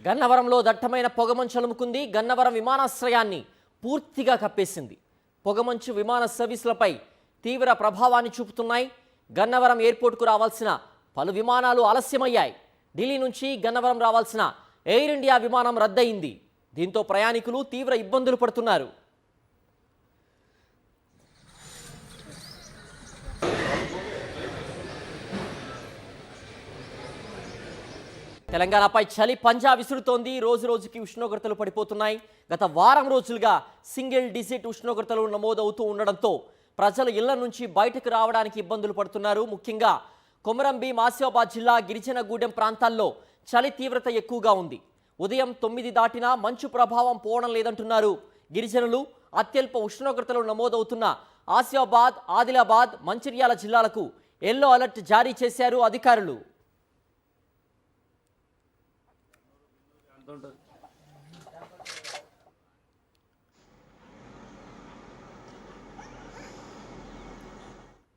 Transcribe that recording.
గన్నవరంలో దట్టమైన పొగమంచు అలుముకుంది. గన్నవరం విమానాశ్రయాన్ని పూర్తిగా కప్పేసింది. పొగమంచు విమాన సర్వీసులపై తీవ్ర ప్రభావాన్ని చూపుతున్నాయి. గన్నవరం ఎయిర్పోర్టుకు రావాల్సిన పలు విమానాలు ఆలస్యమయ్యాయి. ఢిల్లీ నుంచి గన్నవరం రావాల్సిన ఎయిర్ ఇండియా విమానం రద్దయింది. దీంతో ప్రయాణికులు తీవ్ర ఇబ్బందులు పడుతున్నారు. తెలంగాణపై చలి పంజా విసురుతోంది. రోజు రోజుకి ఉష్ణోగ్రతలు పడిపోతున్నాయి. గత వారం రోజులుగా సింగిల్ డిజిట్ ఉష్ణోగ్రతలు నమోదవుతూ ఉండడంతో ప్రజలు ఇళ్ల నుంచి బయటకు రావడానికి ఇబ్బందులు పడుతున్నారు. ముఖ్యంగా కొమరంభీం, ఆసిఫాబాద్ జిల్లా గిరిజనగూడెం ప్రాంతాల్లో చలి తీవ్రత ఎక్కువగా ఉంది. ఉదయం 9 దాటినా మంచు ప్రభావం పోవడం లేదంటున్నారు గిరిజనులు. అత్యల్ప ఉష్ణోగ్రతలు నమోదవుతున్న ఆసిఫాబాద్, ఆదిలాబాద్, మంచిర్యాల జిల్లాలకు ఎల్లో అలర్ట్ జారీ చేశారు అధికారులు.